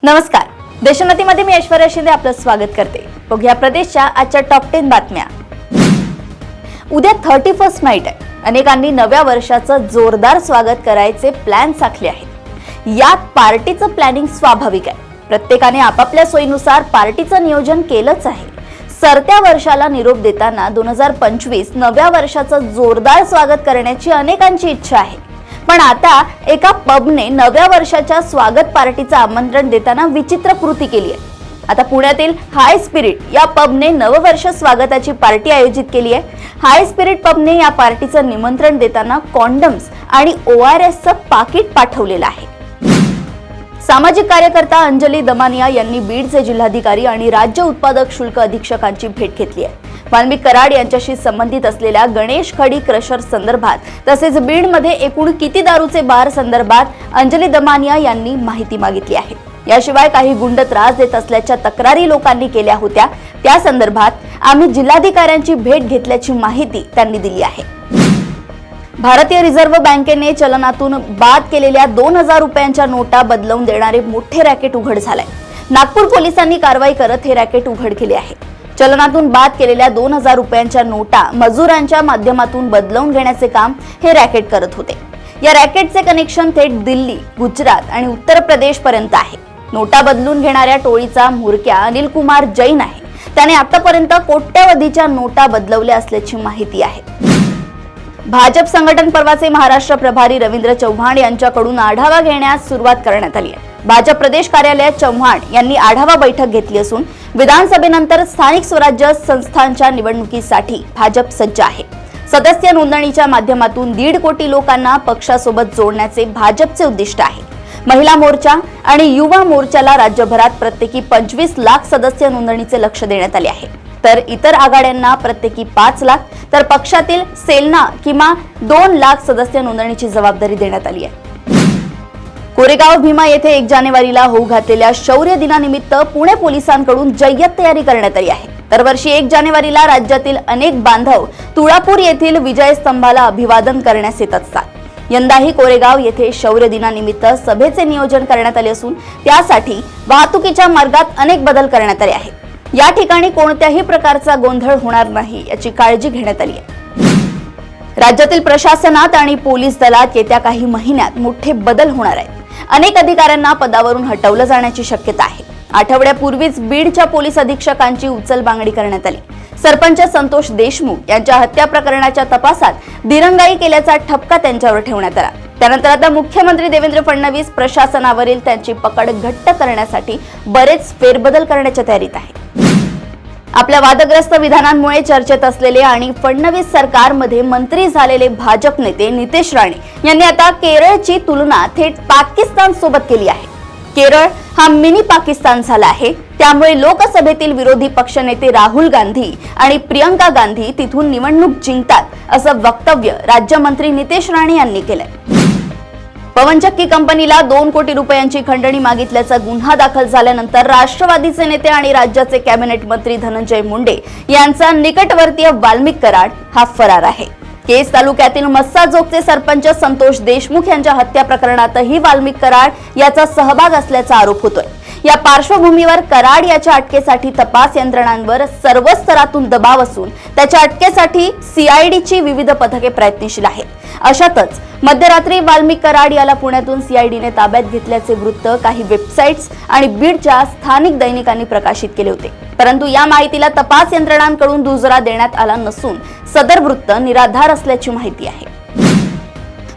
नमस्कार, देशोन्नतीमध्ये मी ऐश्वर्या शिंदे आपलं स्वागत करते। बघूया प्रदेशच्या आजच्या टॉप 10 बातम्या। उद्या 31st नाईट आहे। अनेकांनी नव्या वर्षाचं जोरदार स्वागत करायचे प्लॅन आखले आहेत। यात पार्टीचं प्लॅनिंग स्वाभाविक आहे। प्रत्येकाने आपापल्या सोयीनुसार पार्टीचं नियोजन केलंच आहे। सरत्या वर्षाला निरोप देताना 2025 नव्या वर्षाचं जोरदार स्वागत करण्याची अनेकांची इच्छा आहे। पण आता एका पबने नव्या वर्षाच्या स्वागत पार्टीचं आमंत्रण देताना विचित्र कृती केली आहे। आता पुण्यातील हाय स्पिरिट या पबने नववर्ष स्वागताची पार्टी आयोजित केली आहे। हाय स्पिरिट पबने या पार्टीचं निमंत्रण देताना कॉन्डम्स आणि ORSचं पाकिट पाठवलेलं आहे। सामाजिक कार्यकर्ता अंजली दमानिया यांनी बीडचे जिल्हाधिकारी आणि राज्य उत्पादक शुल्क अधीक्षकांची भेट घेतली आहे। वाल्मिक कराड यांच्याशी संबंधित असलेल्या गणेश खडी क्रशर संदर्भात तसेच बीडमध्ये एकूण किती दारूचे बार संदर्भात अंजली दमानिया यांनी माहिती मागितली आहे। याशिवाय काही गुंड त्रास देत असल्याच्या तक्रारी लोकांनी केल्या होत्या, त्या संदर्भात आम्ही जिल्हाधिकाऱ्यांची भेट घेतल्याची माहिती त्यांनी दिली आहे। भारतीय रिझर्व्ह बँकेने चलनातून बाद केलेल्या 2000 रुपयांच्या नोटा बदलवून देणारे मोठे रॅकेट उघड झालंय। नागपूर पोलिसांनी कारवाई करत हे रॅकेट उघड केले आहे। चलनातून बाद केलेल्या 2000 रुपयांच्या नोटा मजुरांच्या माध्यमातून बदलवून घेण्याचे काम हे रॅकेट करत होते। या रॅकेटचे कनेक्शन थेट दिल्ली, गुजरात आणि उत्तर प्रदेश पर्यंत आहे। नोटा बदलून घेणाऱ्या टोळीचा म्होरक्या अनिल कुमार जैन आहे। त्याने आतापर्यंत कोट्यवधीच्या नोटा बदलवल्या असल्याची माहिती आहे। भाजप संघटन पर्वाचे महाराष्ट्र प्रभारी रवींद्र चव्हाण यांच्याकडून आढावा घेण्यास सुरुवात करण्यात आली आहे। भाजप प्रदेश कार्यालयात चव्हाण यांनी आढावा बैठक घेतली असून विधानसभेनंतर स्थानिक स्वराज्य संस्थांच्या निवडणुकीसाठी भाजप सज्ज आहे। सदस्य नोंदणीच्या माध्यमातून 1.5 कोटी लोकांना पक्षासोबत जोडण्याचे भाजपचे उद्दिष्ट आहे। महिला मोर्चा आणि युवा मोर्चाला राज्यभरात प्रत्येकी 25 लाख सदस्य नोंदणीचे लक्ष्य देण्यात आले आहे। तर इतर आघाड्यांना प्रत्येकी 5 लाख तर पक्षातील सेलना किंवा 2 लाख सदस्य नोंदणीची जबाबदारी देण्यात आली आहे। कोरेगाव भीमा येथे 1 जानेवारीला होऊ घातलेल्या शौर्य दिनानिमित्त पुणे पोलिसांकडून जय्यत तयारी करण्यात आली आहे। दरवर्षी 1 जानेवारीला राज्यातील अनेक बांधव तुळापूर येथील विजय स्तंभाला अभिवादन करण्यास येत असतात। यंदाही कोरेगाव येथे शौर्य दिनानिमित्त सभेचे नियोजन करण्यात आले असून त्यासाठी वाहतुकीच्या मार्गात अनेक बदल करण्यात आले आहेत। या ठिकाणी कोणत्याही प्रकारचा गोंधळ होणार नाही याची काळजी घेण्यात आली आहे। राज्यातील प्रशासनात आणि पोलीस दलात येत्या काही महिन्यात मोठे बदल होणार आहेत। अनेक अधिकाऱ्यांना पदावरून हटवलं जाण्याची शक्यता आहे। आठवड्यापूर्वीच बीडच्या पोलीस अधीक्षकांची उचलबांगडी करण्यात आली। सरपंच संतोष देशमुख यांच्या हत्या प्रकरणाच्या तपासात दिरंगाई केल्याचा ठपका त्यांच्यावर ठेवण्यात आला। त्यानंतर आता मुख्यमंत्री देवेंद्र फडणवीस प्रशासनावरील त्यांची पकड घट्ट करण्यासाठी बरेच फेरबदल करण्याच्या तयारीत आहेत। आपल्या वादग्रस्त विधानांमुळे चर्चेत असलेले आणि फडणवीस सरकारमध्ये मंत्री झालेले भाजप नेते नितेश राणे यांनी आता केरळची तुलना थेट पाकिस्तान सोबत केली आहे। केरळ हा मिनी पाकिस्तान झाला आहे, त्यामुळे लोकसभेतील विरोधी पक्षनेते राहुल गांधी आणि प्रियंका गांधी तिथून निवडणूक जिंकतात असं वक्तव्य राज्यमंत्री नितेश राणे यांनी केलंय। पवनचक्की कंपनीला 2 कोटी रुपयांची खंडणी मागितल्याचा गुन्हा दाखल झाल्यानंतर राष्ट्रवादीचे नेते आणि राज्याचे कॅबिनेट मंत्री धनंजय मुंडे यांचा निकटवर्तीय वाल्मिक कराड हा फरार आहे। केस तालुक्यातील मस्साजोगचे सरपंच संतोष देशमुख यांच्या हत्या प्रकरणातही वाल्मिक कराड याचा सहभाग असल्याचा आरोप होतोय। या पार्श्वभूमीवर कराड याच्या अटकेसाठी तपास यंत्रणांवर सर्व स्तरातून दबाव असून त्याच्या अटकेसाठी CIDची विविध पथके प्रयत्नशील आहेत। अशातच मध्यरात्री वाल्मिक कराड याला पुण्यातून CIDने ताब्यात घेतल्याचे वृत्त काही वेबसाईट्स आणि बीडच्या स्थानिक दैनिकांनी प्रकाशित केले होते, परंतु या माहितीला तपास यंत्रणांकडून दुजोरा देण्यात आला नसून सदर वृत्त निराधार असल्याची माहिती आहे।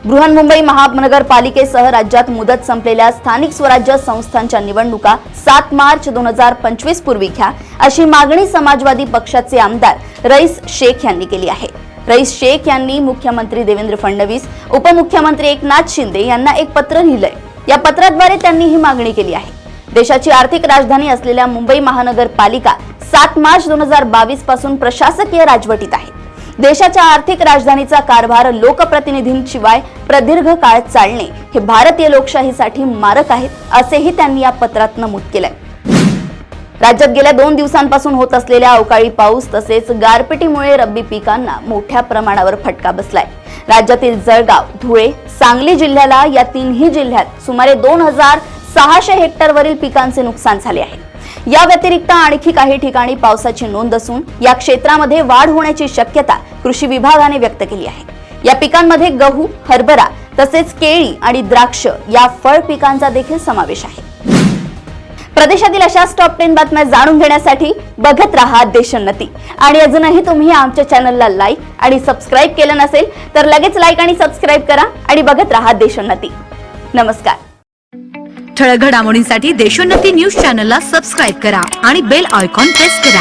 बृहन्मुंबई महानगरपालिकेसह राज्यात मुदत संपलेल्या स्थानिक स्वराज्य संस्थांच्या निवडणुका 7 मार्च 2025 पूर्वी घ्या अशी मागणी समाजवादी पक्षाचे आमदार रईस शेख यांनी केली आहे। रईस शेख यांनी मुख्यमंत्री देवेंद्र फडणवीस, उपमुख्यमंत्री एकनाथ शिंदे यांना एक पत्र लिहिलंय। या पत्राद्वारे त्यांनी ही मागणी केली आहे। देशाची आर्थिक राजधानी असलेल्या मुंबई महानगरपालिका 7 मार्च 2022 पासून प्रशासकीय राजवटीत आहे। देशाच्या आर्थिक राजधानीचा कारभार लोकप्रतिनिधींशिवाय प्रदीर्घ काळ चालणे हे भारतीय लोकशाहीसाठी मारक आहेत असेही त्यांनी या पत्रात नमूद केलंय। राज्यात गेल्या 2 दिवसांपासून होत असलेल्या अवकाळी पाऊस तसेच गारपिटीमुळे रब्बी पिकांना मोठ्या प्रमाणावर फटका बसलाय। राज्यातील जळगाव, धुळे, सांगली जिल्ह्याला या 3ही जिल्ह्यात सुमारे 2000 600 हेक्टरवरील पिकांचे नुकसान झाले आहे। या व्यतिरिक्त आणखी काही ठिकाणी पावसाची नोंद असून या क्षेत्रामध्ये वाढ होण्याची शक्यता कृषी विभागाने व्यक्त केली आहे। या पिकांमध्ये गहू, हरभरा तसेच केळी आणि द्राक्ष या फळ पिकांचा देखील समावेश आहे। प्रदेशातील अशाच टॉप 10 बातम्या जाणून घेण्यासाठी बघत रहा देशोन्नती। आणि अजूनही तुम्ही आमच्या चॅनलला लाईक आणि सबस्क्राईब केलं नसेल तर लगेच लाईक आणि सबस्क्राईब करा आणि बघत रहा देशोन्नती। नमस्कार। ठळक घडामोडींसाठी देशोन्नती न्यूज चॅनलला सबस्क्राईब करा आणि बेल आयकॉन प्रेस करा।